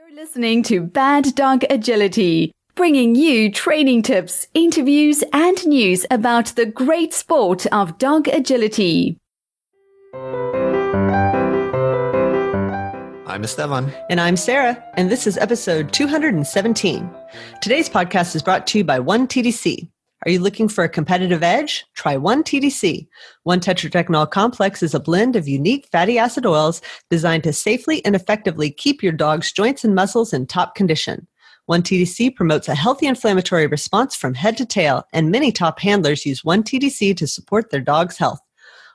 You're listening to Bad Dog Agility, bringing you training tips, interviews, and news about the great sport of dog agility. I'm Esteban. And I'm Sarah, and this is episode 217. Today's podcast is brought to you by 1TDC. Are you looking for a competitive edge? Try 1TDC. 1-tetrateknol complex is a blend of unique fatty acid oils designed to safely and effectively keep your dog's joints and muscles in top condition. 1TDC promotes a healthy inflammatory response from head to tail, and many top handlers use 1TDC to support their dog's health.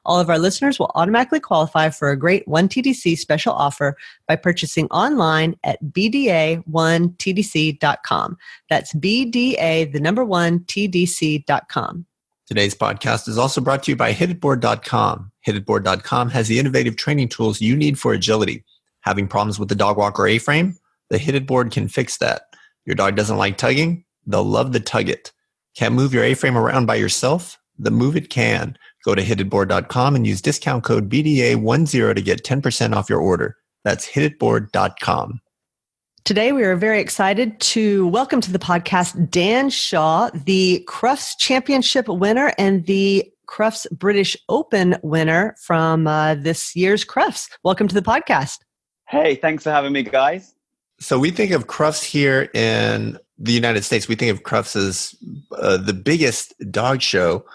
All of our listeners will automatically qualify for a great 1TDC special offer by purchasing online at bda1tdc.com. That's BDA, the number 1TDC.com. Today's podcast is also brought to you by hititboard.com. Hititboard.com has the innovative training tools you need for agility. Having problems with the dog walker A-frame? The Hititboard can fix that. Your dog doesn't like tugging? They'll love the Tug It. Can't move your A-frame around by yourself? The Move It can. Go to hititboard.com and use discount code BDA10 to get 10% off your order. That's hititboard.com. Today, we are very excited to welcome to the podcast Dan Shaw, the Crufts Championship winner and the Crufts British Open winner from this year's Crufts. Welcome to the podcast. Hey, thanks for having me, guys. So we think of Crufts here in the United States. We think of Crufts as the biggest dog show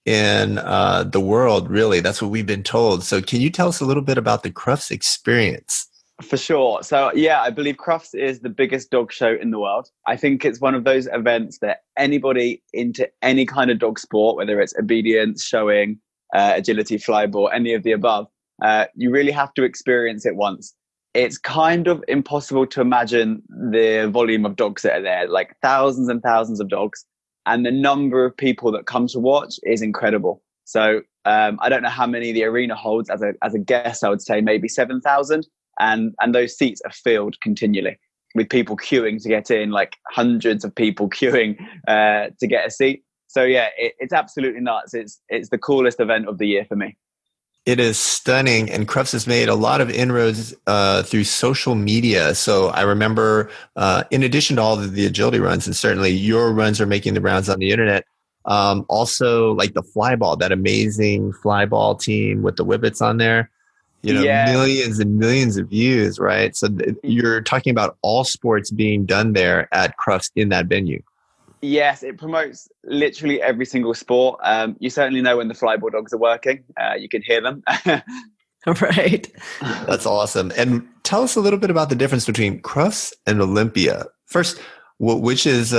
in the world, really. That's what we've been told. So can you tell us a little bit about the Crufts experience? For sure. So yeah, I believe Crufts is the biggest dog show in the world. I think it's one of those events that anybody into any kind of dog sport, whether it's obedience, showing, agility, flyball, any of the above, you really have to experience it once. It's kind of impossible to imagine the volume of dogs that are there, like thousands and thousands of dogs. And the number of people that come to watch is incredible. So I don't know how many the arena holds. As a guess, I would say maybe 7,000. And those seats are filled continually with people queuing to get in, like hundreds of people queuing to get a seat. So yeah, it's absolutely nuts. It's the coolest event of the year for me. It is stunning, and Crufts has made a lot of inroads through social media. So I remember, in addition to all of the agility runs, and certainly your runs are making the rounds on the internet, also like the flyball, that amazing flyball team with the Whippets on there, millions and millions of views, right? So you're talking about all sports being done there at Crufts in that venue. Yes, it promotes literally every single sport. You certainly know when the flyball dogs are working. You can hear them. Right. That's awesome. And tell us a little bit about the difference between Crufts and Olympia. First, which is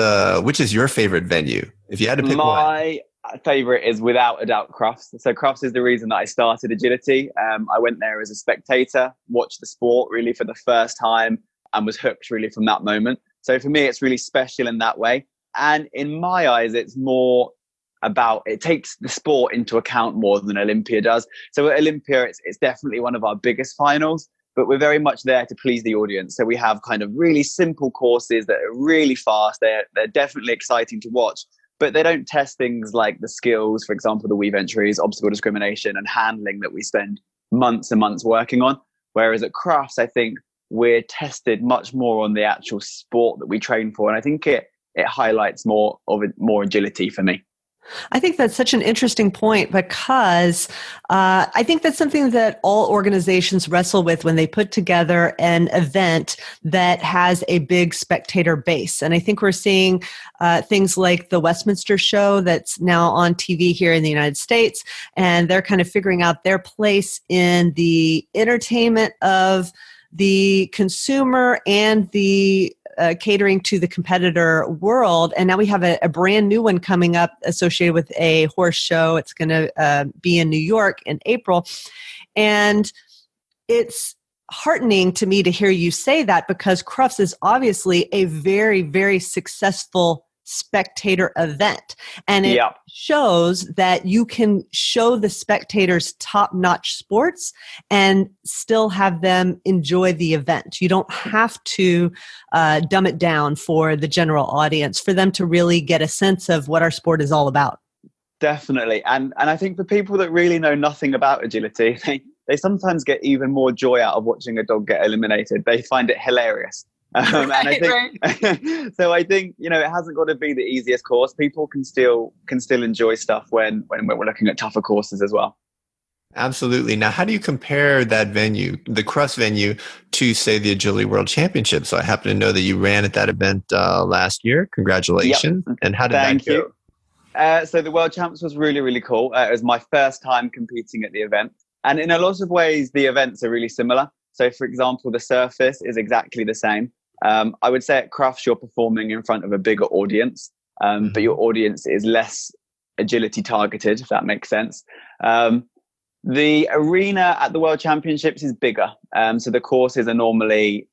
your favorite venue? If you had to pick one. My favorite is without a doubt Crufts. So Crufts is the reason that I started agility. I went there as a spectator, watched the sport really for the first time, and was hooked really from that moment. So for me, it's really special in that way. And in my eyes, it's more about, it takes the sport into account more than Olympia does. So at Olympia, it's definitely one of our biggest finals, but we're very much there to please the audience. So we have kind of really simple courses that are really fast. They're definitely exciting to watch, but they don't test things like the skills, for example, the weave entries, obstacle discrimination, and handling that we spend months and months working on. Whereas at Crufts, I think we're tested much more on the actual sport that we train for. And I think it highlights more agility for me. I think that's such an interesting point because I think that's something that all organizations wrestle with when they put together an event that has a big spectator base. And I think we're seeing things like the Westminster show that's now on TV here in the United States, and they're kind of figuring out their place in the entertainment of the consumer and the catering to the competitor world. And now we have a brand new one coming up associated with a horse show. It's going to be in New York in April. And it's heartening to me to hear you say that because Crufts is obviously a very, very successful spectator event. And it shows that you can show the spectators top-notch sports and still have them enjoy the event. You don't have to dumb it down for the general audience for them to really get a sense of what our sport is all about. Definitely. And I think for people that really know nothing about agility, they sometimes get even more joy out of watching a dog get eliminated. They find it hilarious. And I think, so I think, you know, it hasn't got to be the easiest course. People can still enjoy stuff when we're looking at tougher courses as well. Absolutely. Now, how do you compare that venue, the Crufts venue, to, say, the Agility World Championship? So I happen to know that you ran at that event last year. Congratulations. Yep. And how did Thank that go? You. So the World Champs was really, really cool. It was my first time competing at the event. And in a lot of ways, the events are really similar. So, for example, the surface is exactly the same. I would say at Crufts, you're performing in front of a bigger audience, but your audience is less agility targeted, if that makes sense. The arena at the World Championships is bigger. So the courses are normally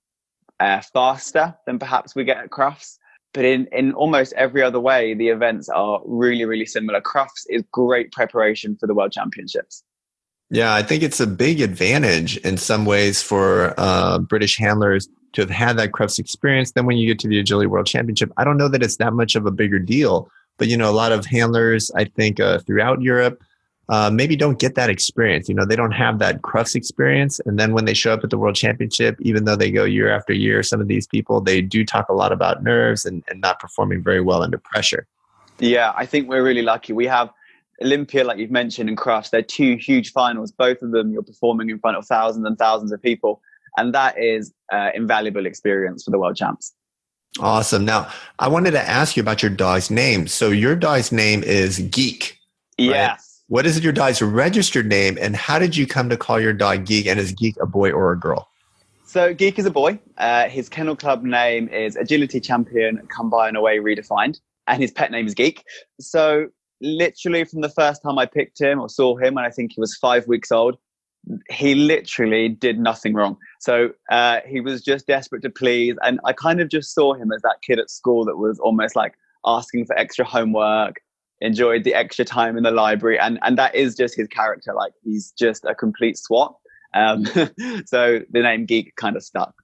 faster than perhaps we get at Crufts. But in almost every other way, the events are really, really similar. Crufts is great preparation for the World Championships. Yeah, I think it's a big advantage in some ways for British handlers to have had that Crufts experience. Then when you get to the Agility World Championship, I don't know that it's that much of a bigger deal. But, you know, a lot of handlers, I think, throughout Europe, maybe don't get that experience. You know, they don't have that Crufts experience. And then when they show up at the World Championship, even though they go year after year, some of these people, they do talk a lot about nerves and not performing very well under pressure. Yeah, I think we're really lucky. We have Olympia, like you've mentioned, and Crufts. They're two huge finals. Both of them, you're performing in front of thousands and thousands of people. And that is invaluable experience for the World Champs. Awesome. Now, I wanted to ask you about your dog's name. So your dog's name is Geek. Right? Yes. What is your dog's registered name, and how did you come to call your dog Geek? And is Geek a boy or a girl? So Geek is a boy. His kennel club name is Agility Champion Come By and Away Redefined, and his pet name is Geek. So literally from the first time I picked him or saw him, and I think he was 5 weeks old, he literally did nothing wrong. So he was just desperate to please. And I kind of just saw him as that kid at school that was almost like asking for extra homework, enjoyed the extra time in the library. And that is just his character. Like, he's just a complete swat. So the name Geek kind of stuck.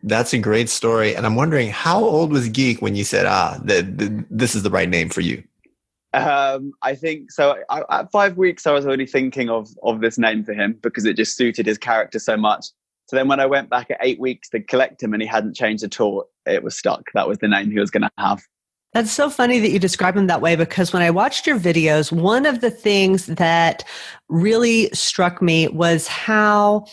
That's a great story. And I'm wondering, how old was Geek when you said, this is the right name for you? I think so. At 5 weeks, I was already thinking of this name for him because it just suited his character so much. So then when I went back at 8 weeks to collect him and he hadn't changed at all, it was stuck. That was the name he was going to have. That's so funny that you describe him that way, because when I watched your videos, one of the things that really struck me was how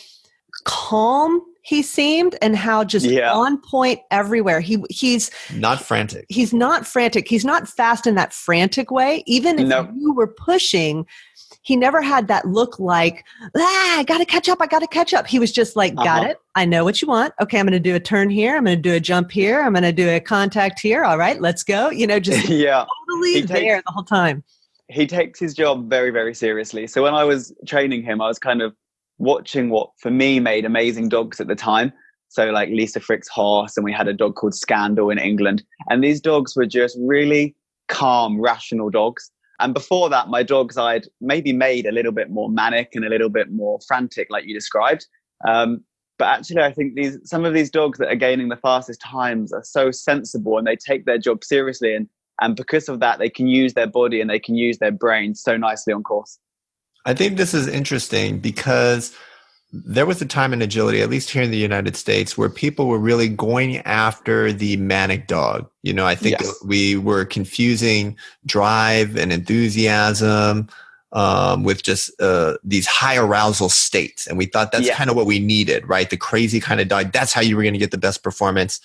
calm he seemed and how just on point everywhere. He's not frantic. He's not frantic. He's not fast in that frantic way. Even if you were pushing, he never had that look like, I got to catch up. I got to catch up. He was just like, got it. I know what you want. Okay, I'm going to do a turn here. I'm going to do a jump here. I'm going to do a contact here. All right, let's go. You know, just totally there the whole time. He takes his job very, very seriously. So when I was training him, I was kind of watching what for me made amazing dogs at the time. So like Lisa Frick's horse, and we had a dog called Scandal in England. And these dogs were just really calm, rational dogs. And before that, my dogs I'd maybe made a little bit more manic and a little bit more frantic, like you described. But actually, I think some of these dogs that are gaining the fastest times are so sensible and they take their job seriously. And because of that, they can use their body and they can use their brain so nicely on course. I think this is interesting because there was a time in agility, at least here in the United States, where people were really going after the manic dog. You know, I think we were confusing drive and enthusiasm with just these high arousal states. And we thought that's kind of what we needed, right? The crazy kind of dog. That's how you were going to get the best performance.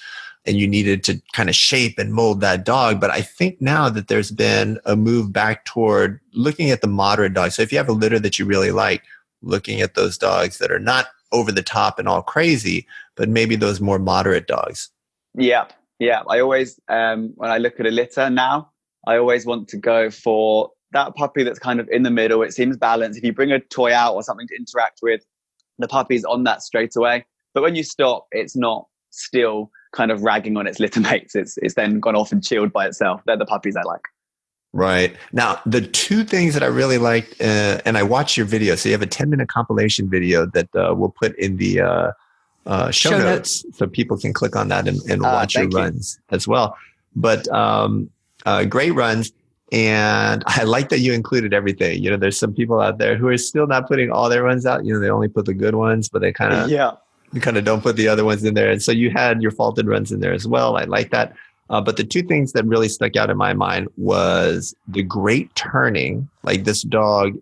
And you needed to kind of shape and mold that dog. But I think now that there's been a move back toward looking at the moderate dogs. So if you have a litter that you really like, looking at those dogs that are not over the top and all crazy, but maybe those more moderate dogs. Yeah. I always, when I look at a litter now, I always want to go for that puppy that's kind of in the middle. It seems balanced. If you bring a toy out or something to interact with, the puppy's on that straight away. But when you stop, it's not still kind of ragging on its litter mates. It's then gone off and chilled by itself. They're the puppies I like. Right. Now, the two things that I really liked, and I watched your video. So you have a 10-minute compilation video that we'll put in the show notes so people can click on that and watch your runs as well. But great runs. And I like that you included everything. You know, there's some people out there who are still not putting all their runs out. You know, they only put the good ones, but they kind of You kind of don't put the other ones in there. And so you had your faulted runs in there as well. I like that. But the two things that really stuck out in my mind was the great turning. Like this dog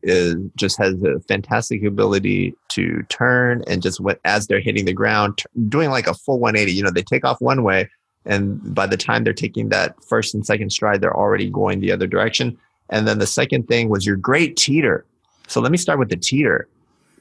just has a fantastic ability to turn and just as they're hitting the ground, doing like a full 180. They take off one way, and by the time they're taking that first and second stride, they're already going the other direction. And then the second thing was your great teeter. So let me start with the teeter.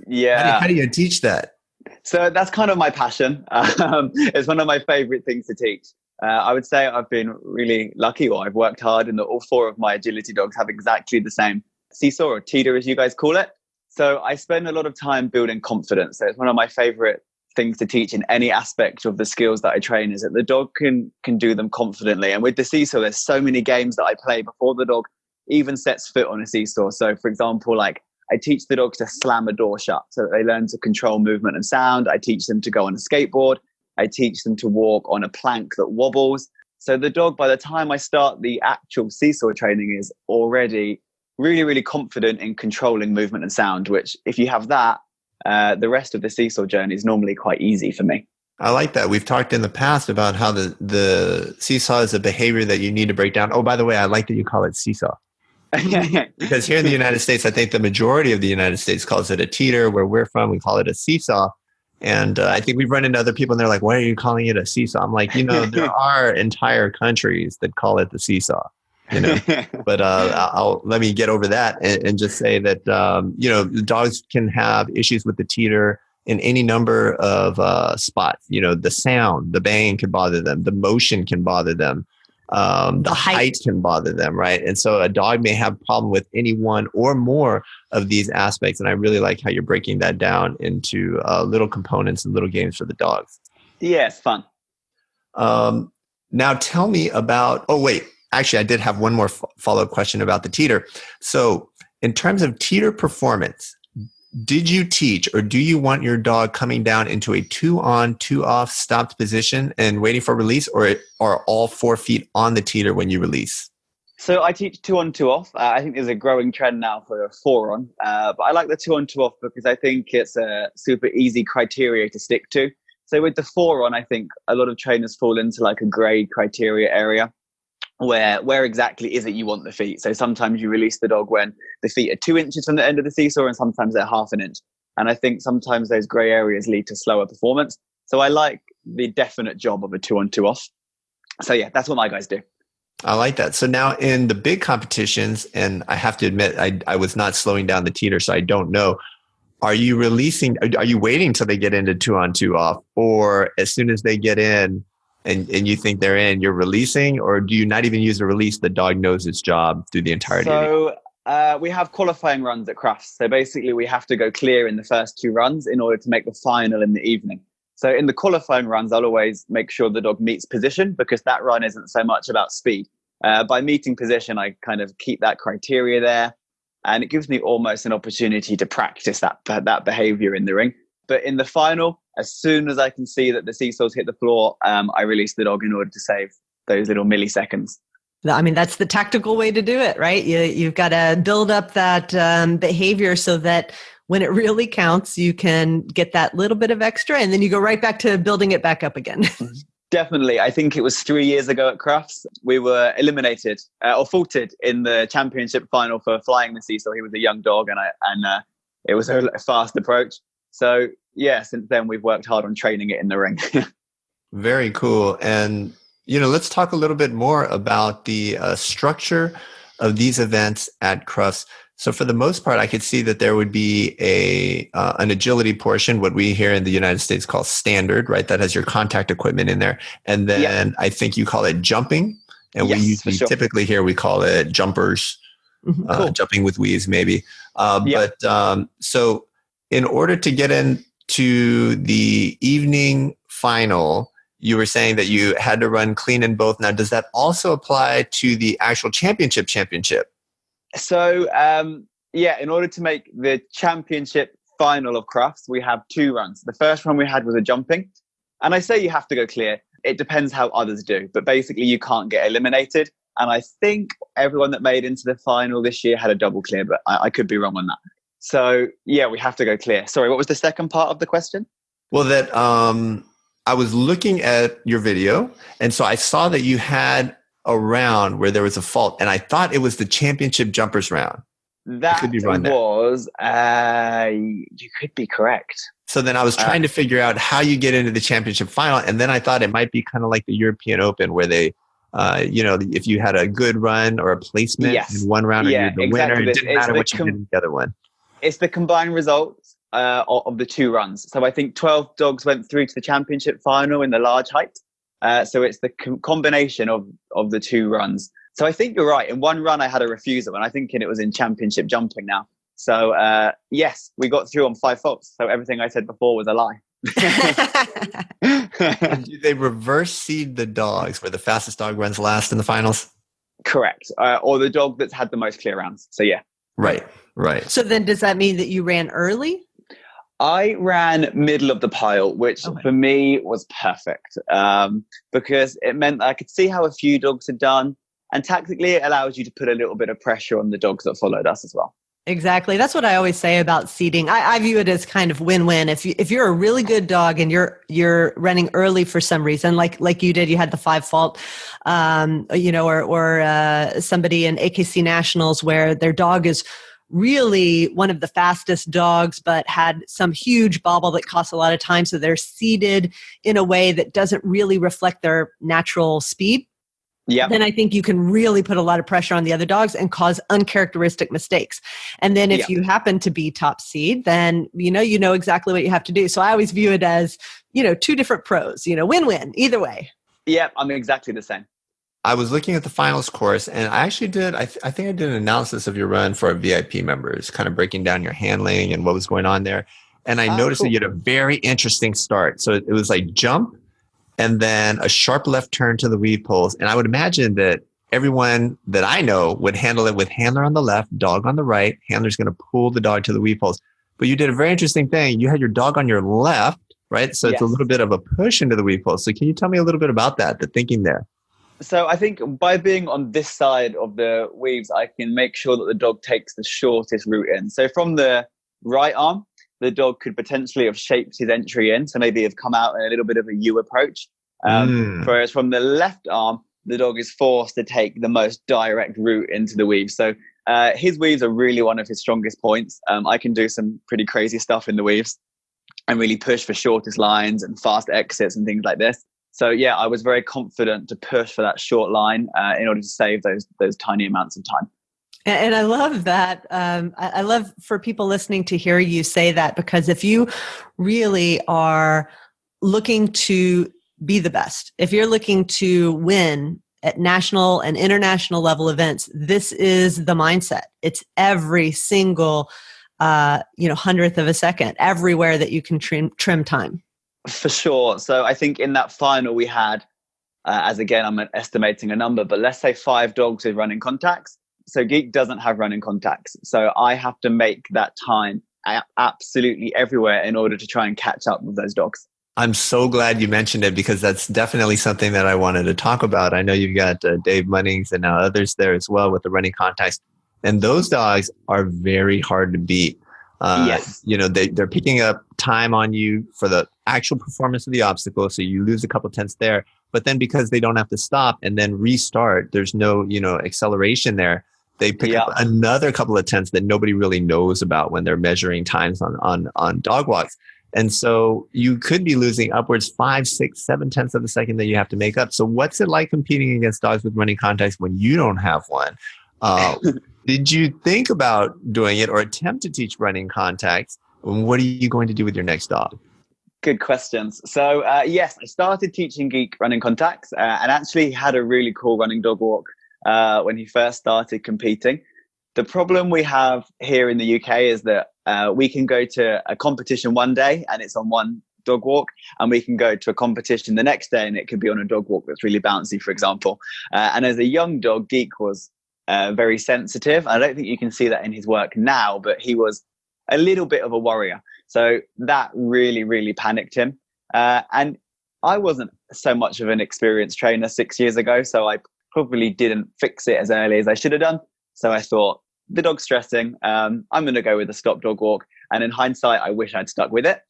Yeah. How do you teach that? So that's kind of my passion. It's one of my favorite things to teach. I would say I've been really lucky, or I've worked hard, and all four of my agility dogs have exactly the same seesaw, or teeter as you guys call it. So I spend a lot of time building confidence. So it's one of my favorite things to teach in any aspect of the skills that I train, is that the dog can do them confidently. And with the seesaw, there's so many games that I play before the dog even sets foot on a seesaw. So for example, like I teach the dogs to slam a door shut so that they learn to control movement and sound. I teach them to go on a skateboard. I teach them to walk on a plank that wobbles. So the dog, by the time I start the actual seesaw training, is already really, really confident in controlling movement and sound, which if you have that, the rest of the seesaw journey is normally quite easy for me. I like that. We've talked in the past about how the seesaw is a behavior that you need to break down. Oh, by the way, I like that you call it seesaw. Because here in the United States, I think the majority of the United States calls it a teeter. Where we're from, we call it a seesaw. And I think we've run into other people and they're like, why are you calling it a seesaw? I'm like, there are entire countries that call it the seesaw, but let me get over that and just say that, dogs can have issues with the teeter in any number of spots. The sound, the bang can bother them. The motion can bother them. The height can bother them, right? And so a dog may have a problem with any one or more of these aspects. And I really like how you're breaking that down into little components and little games for the dogs. Yeah, it's fun. Now tell me about, actually, I did have one more follow-up question about the teeter. So in terms of teeter performance, did you teach, or do you want your dog coming down into a 2-on, 2-off stopped position and waiting for release, or are all 4 feet on the teeter when you release? So I teach 2-on, 2-off. I think there's a growing trend now for a 4-on, but I like the 2-on, 2-off because I think it's a super easy criteria to stick to. So with the 4-on, I think a lot of trainers fall into like a grey criteria area. Where exactly is it you want the feet? So sometimes you release the dog when the feet are 2 inches from the end of the seesaw, and sometimes they're half an inch. And I think sometimes those grey areas lead to slower performance. So I like the definite job of a 2-on, 2-off. So yeah, that's what my guys do. I like that. So now in the big competitions, and I have to admit, I was not slowing down the teeter, so I don't know. Are you waiting till they get into 2-on, 2-off, or as soon as they get in, and you think they're in, you're releasing, or do you not even use the release? The dog knows its job through the entirety of it? So we have qualifying runs at Crufts. So basically we have to go clear in the first 2 runs in order to make the final in the evening. So in the qualifying runs, I'll always make sure the dog meets position, because that run isn't so much about speed. By meeting position, I kind of keep that criteria there, and it gives me almost an opportunity to practice that behavior in the ring. But in the final, as soon as I can see that the seesaws hit the floor, I release the dog in order to save those little milliseconds. I mean, that's the tactical way to do it, right? You've got to build up that behavior so that when it really counts, you can get that little bit of extra, and then you go right back to building it back up again. Definitely. I think it was 3 years ago at Crufts, we were eliminated or faulted in the championship final for flying the seesaw. He was a young dog, and it was a fast approach. So yeah, since then we've worked hard on training it in the ring. Very cool. And, let's talk a little bit more about the structure of these events at Crufts. So for the most part, I could see that there would be an agility portion, what we here in the United States call standard, right? That has your contact equipment in there. And then I think you call it jumping. And we usually typically here, we call it jumpers, cool. Jumping with weaves maybe. But so in order to get into the evening final, you were saying that you had to run clean in both. Now, does that also apply to the actual championship? So, in order to make the championship final of Crufts, we have 2 runs. The first one we had was a jumping. And I say you have to go clear. It depends how others do. But basically, you can't get eliminated. And I think everyone that made into the final this year had a double clear, but I could be wrong on that. So, yeah, we have to go clear. Sorry, what was the second part of the question? Well, that I was looking at your video, and so I saw that you had a round where there was a fault, and I thought it was the championship jumpers round. That was, you could be correct. So then I was trying to figure out how you get into the championship final, and then I thought it might be kind of like the European Open where they, if you had a good run or a placement in one round, or you're the winner, it didn't matter what you did in the other one. It's the combined results of the two runs. So I think 12 dogs went through to the championship final in the large height. So it's the combination of the two runs. So I think you're right. In one run, I had a refusal, and I think it was in championship jumping now. So yes, we got through on 5 faults. So everything I said before was a lie. Do they reverse seed the dogs where the fastest dog runs last in the finals? Correct. Or the dog that's had the most clear rounds. So yeah. Right. So then does that mean that you ran early? I ran middle of the pile, which for me was perfect because it meant I could see how a few dogs had done. And tactically, it allows you to put a little bit of pressure on the dogs that followed us as well. Exactly. That's what I always say about seeding. I view it as kind of win-win. If you're a really good dog and you're running early for some reason, like you did, you had the 5 fault, or somebody in AKC Nationals where their dog is really one of the fastest dogs, but had some huge bobble that costs a lot of time. So they're seeded in a way that doesn't really reflect their natural speed. Yeah. Then I think you can really put a lot of pressure on the other dogs and cause uncharacteristic mistakes. And then if you happen to be top seed, then you know exactly what you have to do. So I always view it as, two different pros, win-win either way. Yeah, I'm exactly the same. I was looking at the finals course, and I actually did, I think I did an analysis of your run for our VIP members, kind of breaking down your handling and what was going on there. And I noticed that you had a very interesting start. So it was like jump, and then a sharp left turn to the weave poles. And I would imagine that everyone that I know would handle it with handler on the left, dog on the right. Handler's going to pull the dog to the weave poles. But you did a very interesting thing. You had your dog on your left, right? So it's a little bit of a push into the weave poles. So can you tell me a little bit about that, the thinking there? So I think by being on this side of the weaves, I can make sure that the dog takes the shortest route in. So from the right arm, the dog could potentially have shaped his entry in, so maybe have come out in a little bit of a U approach. Whereas from the left arm, the dog is forced to take the most direct route into the weave. So his weaves are really one of his strongest points. I can do some pretty crazy stuff in the weaves and really push for shortest lines and fast exits and things like this. So yeah, I was very confident to push for that short line in order to save those tiny amounts of time. And I love that. I love for people listening to hear you say that, because if you really are looking to be the best, if you're looking to win at national and international level events, this is the mindset. It's every single, hundredth of a second, everywhere that you can trim time. For sure. So I think in that final we had, as again, I'm estimating a number, but let's say 5 dogs with running contacts. So Geek doesn't have running contacts. So I have to make that time absolutely everywhere in order to try and catch up with those dogs. I'm so glad you mentioned it, because that's definitely something that I wanted to talk about. I know you've got Dave Munnings and now others there as well with the running contacts. And those dogs are very hard to beat. Yes. They're picking up time on you for the actual performance of the obstacle. So you lose a couple tenths there. But then because they don't have to stop and then restart, there's no, acceleration there. They pick up another couple of tenths that nobody really knows about when they're measuring times on dog walks. And so you could be losing upwards 5, 6, 7 tenths of a second that you have to make up. So what's it like competing against dogs with running contacts when you don't have one? Did you think about doing it or attempt to teach running contacts? And what are you going to do with your next dog? Good questions. So yes, I started teaching Geek running contacts and actually had a really cool running dog walk when he first started competing. The problem we have here in the UK is that we can go to a competition one day and it's on one dog walk, and we can go to a competition the next day and it could be on a dog walk that's really bouncy, for example. And as a young dog, Geek was very sensitive. I don't think you can see that in his work now, but he was a little bit of a worrier. So that really, really panicked him. And I wasn't so much of an experienced trainer 6 years ago, so I probably didn't fix it as early as I should have done. So I thought, the dog's stressing. I'm going to go with a stop dog walk. And in hindsight, I wish I'd stuck with it.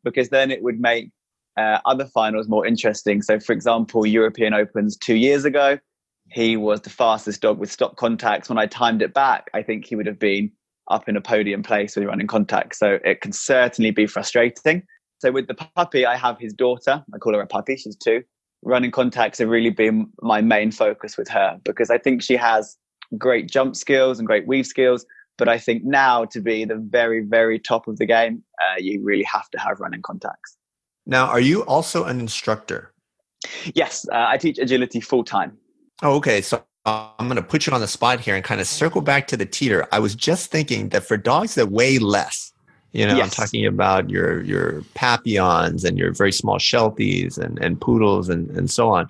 because then it would make other finals more interesting. So, for example, European Opens 2 years ago, he was the fastest dog with stop contacts. When I timed it back, I think he would have been up in a podium place with running contacts. So it can certainly be frustrating. So with the puppy, I have his daughter. I call her a puppy. She's 2. Running contacts have really been my main focus with her, because I think she has great jump skills and great weave skills. But I think now, to be the very, very top of the game, you really have to have running contacts. Now, are you also an instructor? Yes, I teach agility full time. Oh, okay. So I'm going to put you on the spot here and kind of circle back to the teeter. I was just thinking that for dogs that weigh less, yes. I'm talking about your Papillons and your very small Shelties and Poodles and so on.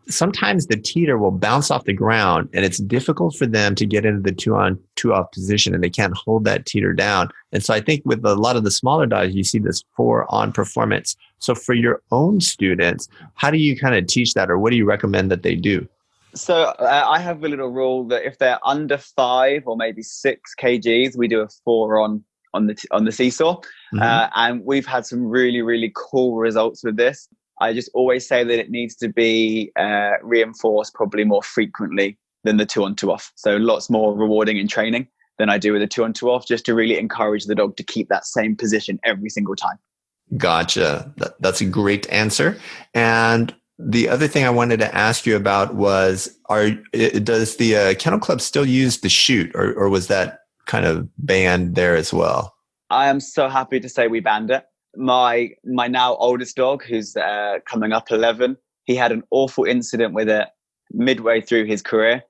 Sometimes the teeter will bounce off the ground and it's difficult for them to get into the 2-on, 2-off position, and they can't hold that teeter down. And so I think with a lot of the smaller dogs, you see this 4-on performance. So for your own students, how do you kind of teach that, or what do you recommend that they do? So I have a little rule that if they're under 5 or maybe 6 kgs, we do a 4-on on the seesaw. Mm-hmm. And we've had some really, really cool results with this. I just always say that it needs to be reinforced probably more frequently than the 2-on, 2-off. So lots more rewarding in training than I do with the 2-on, 2-off, just to really encourage the dog to keep that same position every single time. Gotcha. That's a great answer. And the other thing I wanted to ask you about was, does the Kennel Club still use the chute, or was that kind of banned there as well? I am so happy to say we banned it. My now oldest dog, who's coming up 11, he had an awful incident with it midway through his career.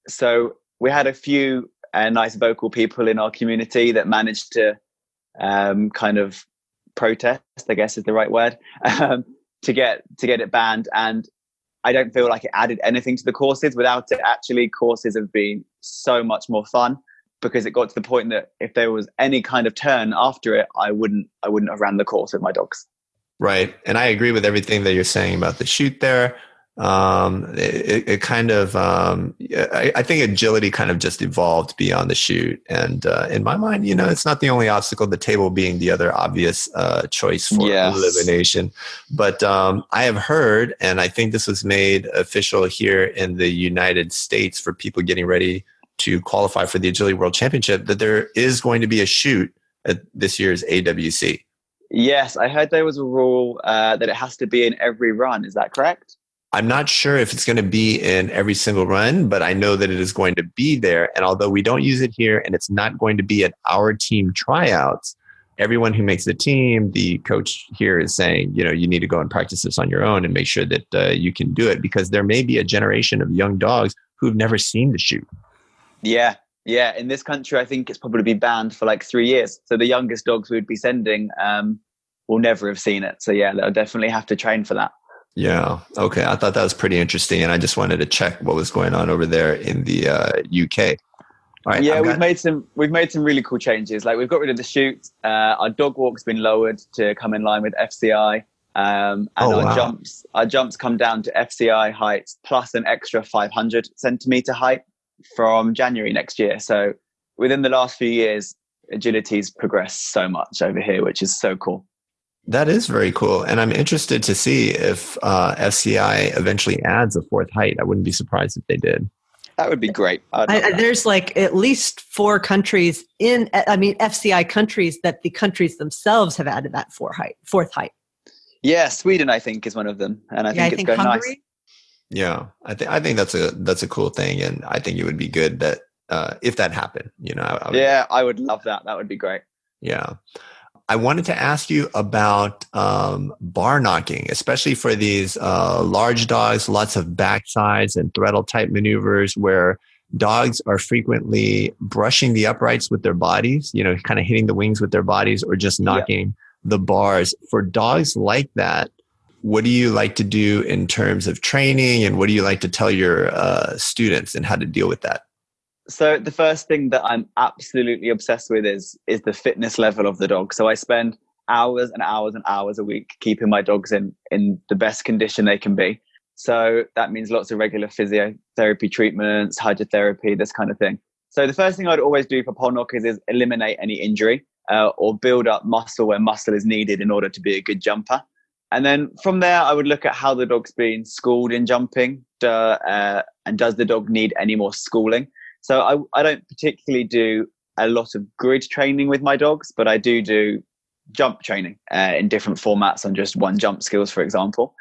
So we had a few nice vocal people in our community that managed to kind of protest, I guess is the right word, to get it banned. And I don't feel like it added anything to the courses. Without it, actually, courses have been so much more fun, because it got to the point that if there was any kind of turn after it, I wouldn't have ran the course with my dogs. Right. And I agree with everything that you're saying about the chute there. It kind of, I think agility kind of just evolved beyond the chute. And in my mind, it's not the only obstacle, the table being the other obvious choice for elimination. But I have heard, and I think this was made official here in the United States for people getting ready to qualify for the Agility World Championship, that there is going to be a chute at this year's AWC. Yes, I heard there was a rule that it has to be in every run. Is that correct? I'm not sure if it's going to be in every single run, but I know that it is going to be there. And although we don't use it here and it's not going to be at our team tryouts, everyone who makes the team, the coach here is saying, you need to go and practice this on your own and make sure that you can do it, because there may be a generation of young dogs who've never seen the chute. Yeah. In this country, I think it's probably been banned for like 3 years. So the youngest dogs we would be sending will never have seen it. So yeah, they'll definitely have to train for that. Yeah. Okay. I thought that was pretty interesting, and I just wanted to check what was going on over there in the UK. All right. Yeah, we've made some really cool changes. Like, we've got rid of the chute. Our dog walk's been lowered to come in line with FCI. And our jumps come down to FCI heights plus an extra 500 centimeter height from January next year. So within the last few years, agility's progressed so much over here, which is so cool. That is very cool. And I'm interested to see if FCI eventually adds a 4th height. I wouldn't be surprised if they did. That would be great. There's like at least 4 countries FCI countries that the countries themselves have added that 4th height. Yeah, Sweden, I think, is one of them. And I think it's going Hungary. Nice. Yeah, I think that's a cool thing, and I think it would be good that if that happened, I would love that. That would be great. Yeah, I wanted to ask you about bar knocking, especially for these large dogs. Lots of backsides and throttle type maneuvers where dogs are frequently brushing the uprights with their bodies, kind of hitting the wings with their bodies, or just knocking the bars. For dogs like that, what do you like to do in terms of training, and what do you like to tell your students and how to deal with that? So the first thing that I'm absolutely obsessed with is the fitness level of the dog. So I spend hours and hours and hours a week keeping my dogs in the best condition they can be. So that means lots of regular physiotherapy treatments, hydrotherapy, this kind of thing. So the first thing I'd always do for pole knockers is eliminate any injury. or build up muscle where muscle is needed in order to be a good jumper. And then from there, I would look at how the dog's been schooled in jumping, and does the dog need any more schooling? So I don't particularly do a lot of grid training with my dogs, but I do jump training in different formats on just one jump skills, for example.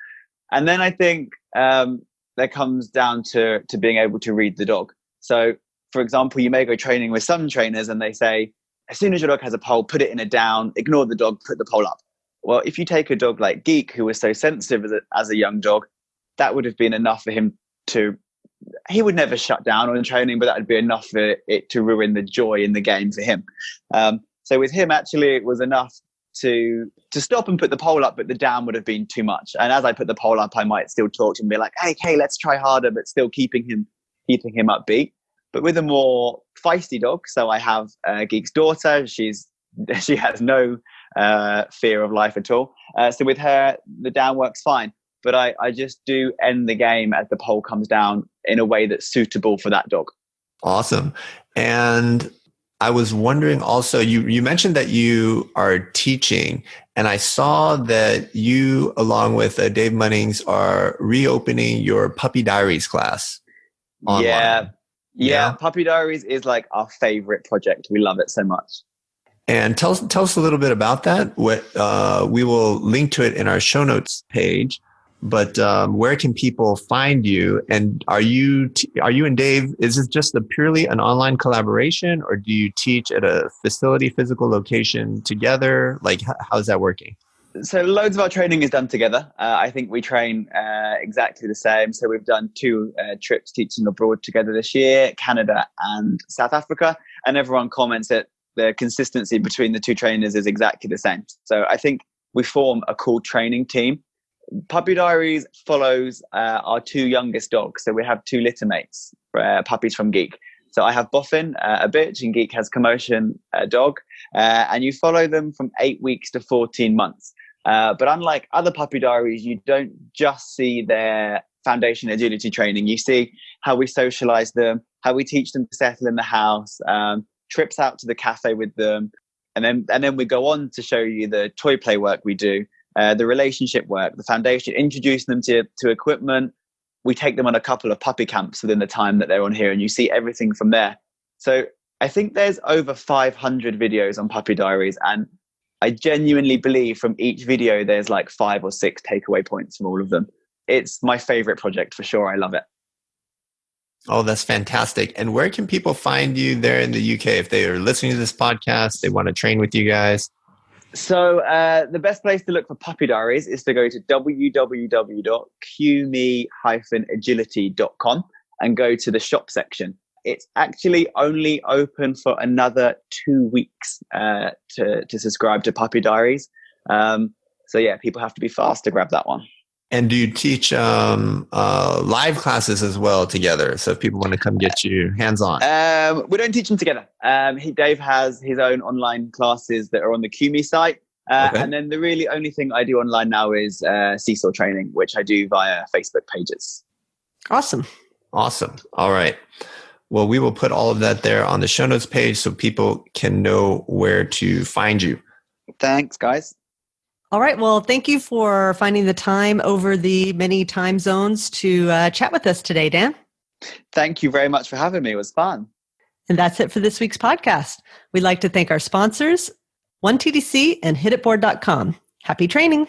And then I think that comes down to being able to read the dog. So, for example, you may go training with some trainers and they say, as soon as your dog has a pole, put it in a down, ignore the dog, put the pole up. Well, if you take a dog like Geek, who was so sensitive as a young dog, that would have been enough for him he would never shut down on training, but that would be enough for it to ruin the joy in the game for him. So with him, actually, it was enough to stop and put the pole up, but the down would have been too much. And as I put the pole up, I might still talk to him and be like, hey, let's try harder, but still keeping him upbeat. But with a more feisty dog, so I have Geek's daughter. She has no fear of life at all. So with her, the down works fine. But I just do end the game as the pole comes down in a way that's suitable for that dog. Awesome. And I was wondering also, you mentioned that you are teaching, and I saw that you, along with Dave Munnings, are reopening your Puppy Diaries class online. Yeah. Puppy Diaries is like our favorite project. We love it so much. And tell us a little bit about that. We will link to it in our show notes page. But where can people find you? And are you and Dave, is this just purely an online collaboration, or do you teach at a facility, physical location together? Like, how's that working? So loads of our training is done together. I think we train exactly the same. So we've done 2 trips teaching abroad together this year, Canada and South Africa. And everyone comments that the consistency between the 2 trainers is exactly the same. So I think we form a cool training team. Puppy Diaries follows our 2 youngest dogs. So we have 2 litter mates, puppies from Geek. So I have Boffin, a bitch, and Geek has Commotion, a dog. And you follow them from 8 weeks to 14 months. But unlike other Puppy Diaries, you don't just see their foundation agility training. You see how we socialize them, how we teach them to settle in the house, trips out to the cafe with them. And then we go on to show you the toy play work we do. The relationship work, the foundation, introduce them to equipment. We take them on a couple of puppy camps within the time that they're on here, and you see everything from there. So I think there's over 500 videos on Puppy Diaries, and I genuinely believe from each video there's like 5 or 6 takeaway points from all of them. It's my favorite project for sure. I love it. Oh, that's fantastic. And where can people find you there in the UK if they are listening to this podcast, they want to train with you guys? So the best place to look for Puppy Diaries is to go to www.qme-agility.com and go to the shop section. It's actually only open for another 2 weeks to subscribe to Puppy Diaries. So yeah, people have to be fast to grab that one. And do you teach live classes as well together? So if people want to come get you hands-on. We don't teach them together. Dave has his own online classes that are on the QME site. Okay. And then the really only thing I do online now is seesaw training, which I do via Facebook pages. Awesome. All right. Well, we will put all of that there on the show notes page so people can know where to find you. Thanks, guys. All right. Well, thank you for finding the time over the many time zones to chat with us today, Dan. Thank you very much for having me. It was fun. And that's it for this week's podcast. We'd like to thank our sponsors, 1TDC and hititboard.com. Happy training.